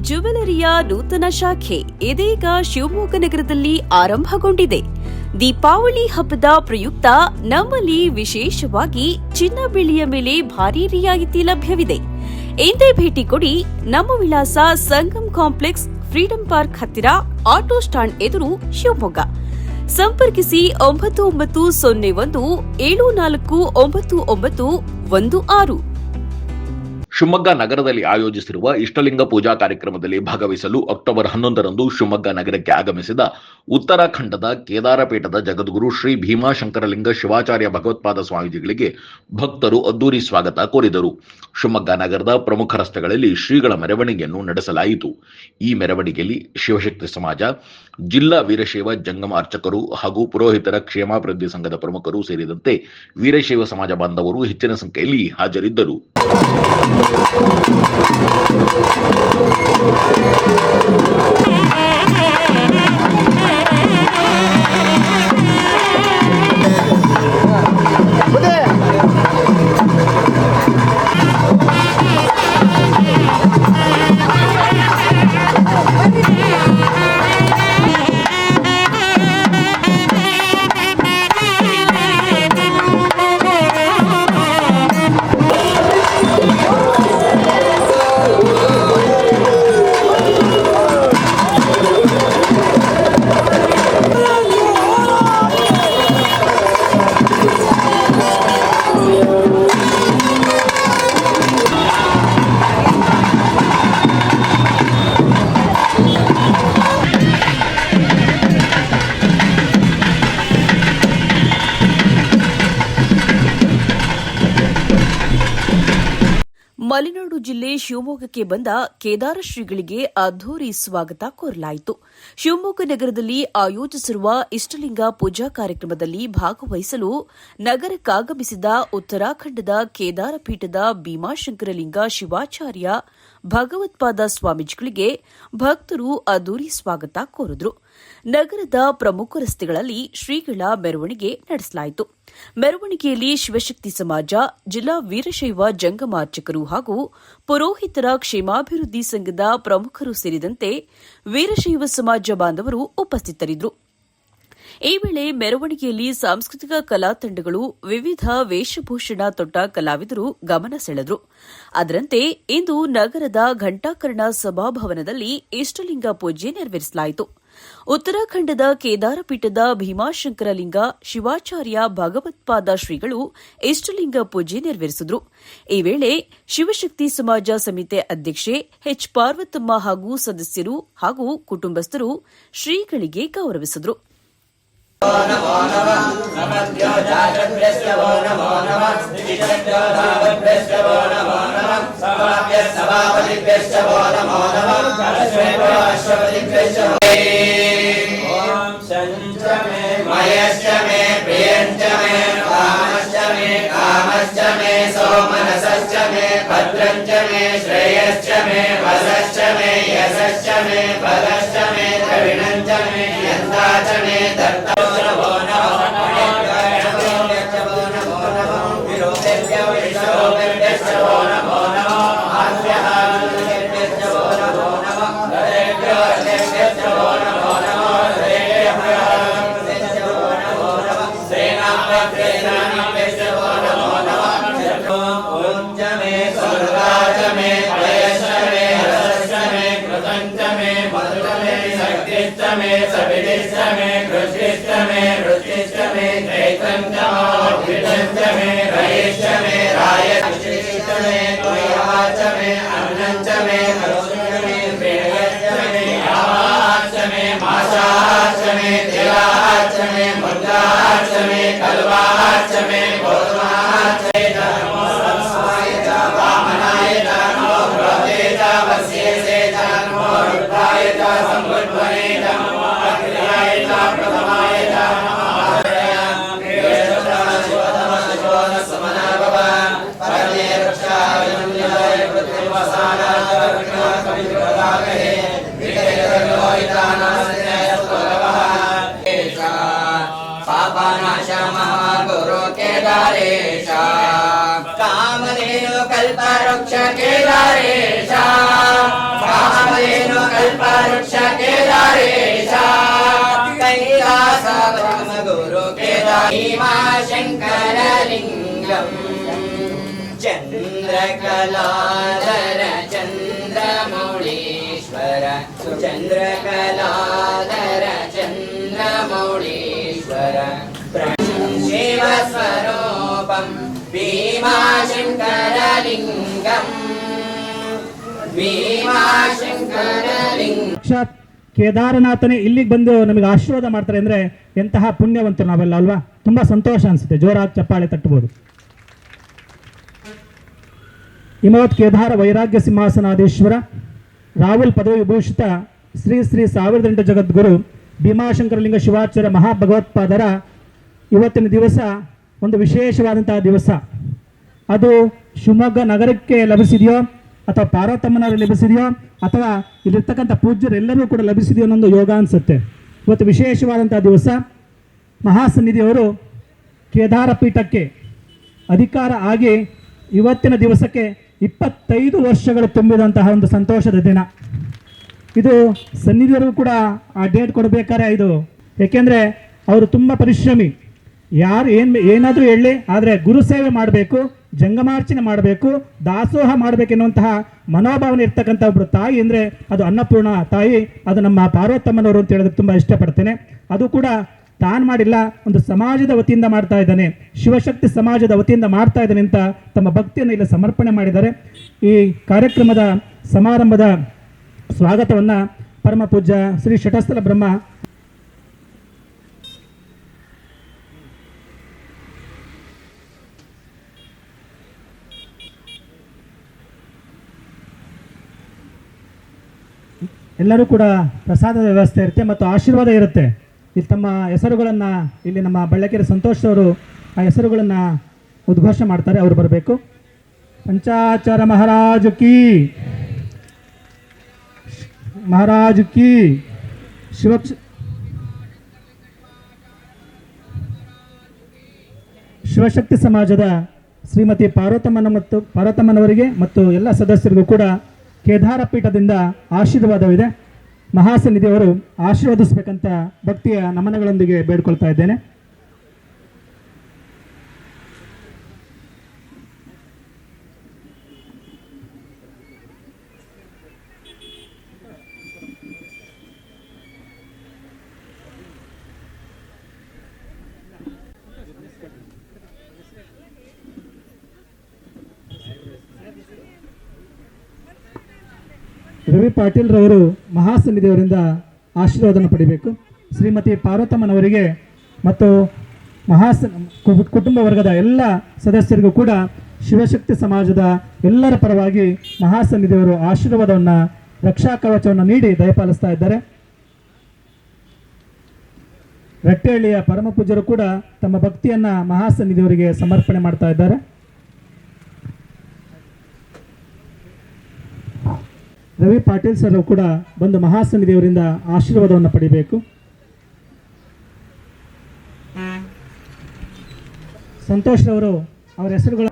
ಜ್ಯುವೆಲರಿಯ ನೂತನ ಶಾಖೆ ಇದೀಗ ಶಿವಮೊಗ್ಗ ನಗರದಲ್ಲಿ ಆರಂಭಗೊಂಡಿದೆ. ದೀಪಾವಳಿ ಹಬ್ಬದ ಪ್ರಯುಕ್ತ ನಮ್ಮಲ್ಲಿ ವಿಶೇಷವಾಗಿ ಚಿನ್ನ ಬೆಳ್ಳಿಯ ಮೇಲೆ ಭಾರೀ ರಿಯಾಯಿತಿ ಲಭ್ಯವಿದೆ. ಎಂದೇ ಭೇಟಿ ಕೊಡಿ. ನಮ್ಮ ವಿಳಾಸ ಸಂಗಮ್ ಕಾಂಪ್ಲೆಕ್ಸ್, ಫ್ರೀಡಂ ಪಾರ್ಕ್ ಹತ್ತಿರ, ಆಟೋ ಸ್ಟಾಂಡ್ ಎದುರು, ಶಿವಮೊಗ್ಗ. ಸಂಪರ್ಕಿಸಿ 9901749916. ಶಿವಮೊಗ್ಗ ನಗರದಲ್ಲಿ ಆಯೋಜಿಸಿರುವ ಇಷ್ಟಲಿಂಗ ಪೂಜಾ ಕಾರ್ಯಕ್ರಮದಲ್ಲಿ ಭಾಗವಹಿಸಲು ಅಕ್ಟೋಬರ್ 11ರಂದು ಶಿವಮೊಗ್ಗ ನಗರಕ್ಕೆ ಆಗಮಿಸಿದ ಉತ್ತರಾಖಂಡದ ಕೇದಾರಪೀಠದ ಜಗದ್ಗುರು ಶ್ರೀ ಭೀಮಾಶಂಕರಲಿಂಗ ಶಿವಾಚಾರ್ಯ ಭಗವತ್ಪಾದ ಸ್ವಾಮೀಜಿಗಳಿಗೆ ಭಕ್ತರು ಅದ್ದೂರಿ ಸ್ವಾಗತ ಕೋರಿದರು. ಶಿವಮೊಗ್ಗ ನಗರದ ಪ್ರಮುಖ ರಸ್ತೆಗಳಲ್ಲಿ ಶ್ರೀಗಳ ಮೆರವಣಿಗೆಯನ್ನು ನಡೆಸಲಾಯಿತು. ಈ ಮೆರವಣಿಗೆಯಲ್ಲಿ ಶಿವಶಕ್ತಿ ಸಮಾಜ, ಜಿಲ್ಲಾ ವೀರಶೈವ ಜಂಗಮ ಅರ್ಚಕರು ಹಾಗೂ ಪುರೋಹಿತರ ಕ್ಷೇಮಾಭಿವೃದ್ಧಿ ಸಂಘದ ಪ್ರಮುಖರು ಸೇರಿದಂತೆ ವೀರಶೈವ ಸಮಾಜ ಬಾಂಧವರು ಹೆಚ್ಚಿನ ಸಂಖ್ಯೆಯಲ್ಲಿ ಹಾಜರಿದ್ದರು. ಮಲೆನಾಡು ಜಿಲ್ಲೆ ಶಿವಮೊಗ್ಗಕ್ಕೆ ಬಂದ ಕೇದಾರ ಶ್ರೀಗಳಿಗೆ ಅದ್ದೂರಿ ಸ್ವಾಗತ ಕೋರಲಾಯಿತು. ಶಿವಮೊಗ್ಗ ನಗರದಲ್ಲಿ ಆಯೋಜಿಸಿರುವ ಇಷ್ಟಲಿಂಗ ಪೂಜಾ ಕಾರ್ಯಕ್ರಮದಲ್ಲಿ ಭಾಗವಹಿಸಲು ನಗರಕ್ಕಾಗಮಿಸಿದ ಉತ್ತರಾಖಂಡದ ಕೇದಾರ ಪೀಠದ ಭೀಮಾಶಂಕರಲಿಂಗ ಶಿವಾಚಾರ್ಯ ಭಗವತ್ಪಾದ ಸ್ವಾಮೀಜಿಗಳಿಗೆ ಭಕ್ತರು ಅದ್ದೂರಿ ಸ್ವಾಗತ ಕೋರಿದರು. ನಗರದ ಪ್ರಮುಖ ರಸ್ತೆಗಳಲ್ಲಿ ಶ್ರೀಗಳ ಮೆರವಣಿಗೆ ನಡೆಸಲಾಯಿತು. ಮೆರವಣಿಗೆಯಲ್ಲಿ ಶಿವಶಕ್ತಿ ಸಮಾಜ, ಜಿಲ್ಲಾ ವೀರಶೈವ ಜಂಗಮಾರ್ಚಕರು ಹಾಗೂ ಪುರೋಹಿತರ ಕ್ಷೇಮಾಭಿವೃದ್ಧಿ ಸಂಘದ ಪ್ರಮುಖರು ಸೇರಿದಂತೆ ವೀರಶೈವ ಸಮಾಜ ಬಾಂಧವರು ಉಪಸ್ಥಿತರಿದ್ದರು. ಈ ವೇಳೆ ಮೆರವಣಿಗೆಯಲ್ಲಿ ಸಾಂಸ್ಕೃತಿಕ ಕಲಾ ತಂಡಗಳು, ವಿವಿಧ ವೇಷಭೂಷಣ ತೊಟ್ಟ ಕಲಾವಿದರು ಗಮನ ಸೆಳೆದರು. ಅದರಂತೆ ಇಂದು ನಗರದ ಘಂಟಾಕರ್ಣ ಸಭಾಭವನದಲ್ಲಿ ಇಷ್ಟಲಿಂಗ ಪೂಜೆ ನೆರವೇರಿಸಲಾಯಿತು. ಉತ್ತರಾಖಂಡದ ಕೇದಾರಪೀಠದ ಭೀಮಾಶಂಕರಲಿಂಗ ಶಿವಾಚಾರ್ಯ ಭಗವತ್ಪಾದ ಶ್ರೀಗಳು ಇಷ್ಟಲಿಂಗ ಪೂಜೆ ನೆರವೇರಿಸಿದರು. ಈ ವೇಳೆ ಶಿವಶಕ್ತಿ ಸಮಾಜ ಸಮಿತಿ ಅಧ್ಯಕ್ಷೆ ಎಚ್ ಪಾರ್ವತಮ್ಮ ಹಾಗೂ ಸದಸ್ಯರು ಹಾಗೂ ಕುಟುಂಬಸ್ಥರು ಶ್ರೀಗಳಿಗೆ ಗೌರವಿಸಿದರು. कामधेनु कल्पवृक्ष केदारेश कामधेनु कल्पवृक्ष केदारेश कैलास ब्रह्मगुरु केदार भीमाशङ्करलिङ्गम् चन्द्रकलाधर चन्द्रमौळीश्वर चन्द्रकलाधर चन्द्रमौळीश्वर शिवस्वरूपं भीमाशङ्करलिङ्गम् ಸಾಕ್ಷಾತ್ ಕೇದಾರನಾಥನೇ ಇಲ್ಲಿಗೆ ಬಂದು ನಮಗೆ ಆಶೀರ್ವಾದ ಮಾಡ್ತಾರೆ ಅಂದರೆ ಎಂತಹ ಪುಣ್ಯವಂತರು ನಾವೆಲ್ಲ ಅಲ್ವಾ. ತುಂಬ ಸಂತೋಷ ಅನಿಸುತ್ತೆ. ಜೋರಾಗಿ ಚಪ್ಪಾಳೆ ತಟ್ಟಬಹುದು. ಹಿಮವತ್ ಕೇದಾರ ವೈರಾಗ್ಯ ಸಿಂಹಾಸನಾಧೀಶ್ವರ ರಾಹುಲ್ ಪದವಿ ವಿಭೂಷಿತ ಶ್ರೀ ಶ್ರೀ 1008 ಜಗದ್ಗುರು ಭೀಮಾಶಂಕರಲಿಂಗ ಶಿವಾಚಾರ್ಯ ಮಹಾಭಗವತ್ಪಾದರ ಇವತ್ತಿನ ದಿವಸ ಒಂದು ವಿಶೇಷವಾದಂತಹ ದಿವಸ. ಅದು ಶಿವಮೊಗ್ಗ ನಗರಕ್ಕೆ ಲಭಿಸಿದೆಯೋ ಅಥವಾ ಪಾರ್ವತಮ್ಮನವರು ಲಭಿಸಿದೆಯೋ ಅಥವಾ ಇಲ್ಲಿರ್ತಕ್ಕಂಥ ಪೂಜ್ಯರೆಲ್ಲರೂ ಕೂಡ ಲಭಿಸಿದೆಯೋ ಅನ್ನೊಂದು ಯೋಗ ಅನಿಸುತ್ತೆ. ಇವತ್ತು ವಿಶೇಷವಾದಂಥ ದಿವಸ. ಮಹಾಸನ್ನಿಧಿಯವರು ಕೇದಾರ ಪೀಠಕ್ಕೆ ಅಧಿಕಾರ ಆಗಿ ಇವತ್ತಿನ ದಿವಸಕ್ಕೆ 25 ವರ್ಷಗಳು ತುಂಬಿದಂತಹ ಒಂದು ಸಂತೋಷದ ದಿನ ಇದು. ಸನ್ನಿಧಿಯವರು ಕೂಡ ಆ ಡೇಟ್ ಕೊಡಬೇಕಾದ್ರೆ ಇದು, ಏಕೆಂದರೆ ಅವರು ತುಂಬ ಪರಿಶ್ರಮಿ. ಯಾರು ಏನಾದರೂ ಹೇಳಲಿ, ಆದರೆ ಗುರು ಸೇವೆ ಮಾಡಬೇಕು, ಜಂಗಮಾರ್ಚನೆ ಮಾಡಬೇಕು, ದಾಸೋಹ ಮಾಡಬೇಕೆನ್ನುವಂತಹ ಮನೋಭಾವನೆ ಇರ್ತಕ್ಕಂಥ ಒಬ್ಬರು ತಾಯಿ ಅಂದರೆ ಅದು ಅನ್ನಪೂರ್ಣ ತಾಯಿ, ಅದು ನಮ್ಮ ಪಾರ್ವತಮ್ಮನವರು ಅಂತ ಹೇಳೋದಕ್ಕೆ ತುಂಬ ಇಷ್ಟಪಡ್ತೇನೆ. ಅದು ಕೂಡ ತಾನು ಮಾಡಿಲ್ಲ, ಒಂದು ಸಮಾಜದ ವತಿಯಿಂದ ಮಾಡ್ತಾ ಇದ್ದಾನೆ, ಶಿವಶಕ್ತಿ ಸಮಾಜದ ವತಿಯಿಂದ ಮಾಡ್ತಾ ಇದ್ದಾನೆ ಅಂತ ತಮ್ಮ ಭಕ್ತಿಯನ್ನು ಇಲ್ಲಿ ಸಮರ್ಪಣೆ ಮಾಡಿದ್ದಾರೆ. ಈ ಕಾರ್ಯಕ್ರಮದ ಸಮಾರಂಭದ ಸ್ವಾಗತವನ್ನು ಪರಮ ಪೂಜ್ಯ ಶ್ರೀ ಶಟಸ್ಥಲ ಬ್ರಹ್ಮ ಎಲ್ಲರೂ ಕೂಡ ಪ್ರಸಾದದ ವ್ಯವಸ್ಥೆ ಇರುತ್ತೆ ಮತ್ತು ಆಶೀರ್ವಾದ ಇರುತ್ತೆ. ಇಲ್ಲಿ ತಮ್ಮ ಹೆಸರುಗಳನ್ನು ಇಲ್ಲಿ ನಮ್ಮ ಬಳ್ಳಕೆರೆ ಸಂತೋಷ್ ಅವರು ಆ ಹೆಸರುಗಳನ್ನು ಉದ್ಘೋಷ ಮಾಡ್ತಾರೆ. ಅವರು ಬರಬೇಕು. ಪಂಚಾಚಾರ ಮಹಾರಾಜು ಕಿ, ಮಹಾರಾಜು ಕಿ, ಶಿವಶಕ್ತಿ ಸಮಾಜದ ಶ್ರೀಮತಿ ಪಾರ್ವತಮ್ಮನವರಿಗೆ ಮತ್ತು ಎಲ್ಲ ಸದಸ್ಯರಿಗೂ ಕೂಡ ಕೇದಾರ ಪೀಠದಿಂದ ಆಶೀರ್ವಾದವಿದೆ. ಮಹಾಸನ್ನಿಧಿಯವರು ಆಶೀರ್ವದಿಸಬೇಕಂತ ಭಕ್ತಿಯ ನಮನಗಳೊಂದಿಗೆ ಬೇಡ್ಕೊಳ್ತಾ ಇದ್ದೇನೆ. ರವಿ ಪಾಟೀಲ್ ರವರು ಮಹಾಸನ್ನಿಧಿಯವರಿಂದ ಆಶೀರ್ವಾದನ ಪಡಿಬೇಕು. ಶ್ರೀಮತಿ ಪಾರ್ವತಮ್ಮನವರಿಗೆ ಮತ್ತು ಕುಟುಂಬ ವರ್ಗದ ಎಲ್ಲ ಸದಸ್ಯರಿಗೂ ಕೂಡ ಶಿವಶಕ್ತಿ ಸಮಾಜದ ಎಲ್ಲರ ಪರವಾಗಿ ಮಹಾಸನ್ನಿಧಿಯವರು ಆಶೀರ್ವಾದವನ್ನು, ರಕ್ಷಾ ಕವಚವನ್ನು ನೀಡಿ ದಯಪಾಲಿಸ್ತಾ ಇದ್ದಾರೆ. ರಟ್ಟೆಹಳ್ಳಿಯ ಪರಮ ಪೂಜ್ಯರು ಕೂಡ ತಮ್ಮ ಭಕ್ತಿಯನ್ನು ಮಹಾಸನ್ನಿಧಿಯವರಿಗೆ ಸಮರ್ಪಣೆ ಮಾಡ್ತಾ ಇದ್ದಾರೆ. ರವಿ ಪಾಟೀಲ್ ಸರ್ ಕೂಡ ಬಂದು ಮಹಾಸನ್ನಿಧಿಯವರಿಂದ ಆಶೀರ್ವಾದವನ್ನು ಪಡಿಬೇಕು. ಸಂತೋಷ್ ರವರು ಅವರ ಹೆಸರುಗಳ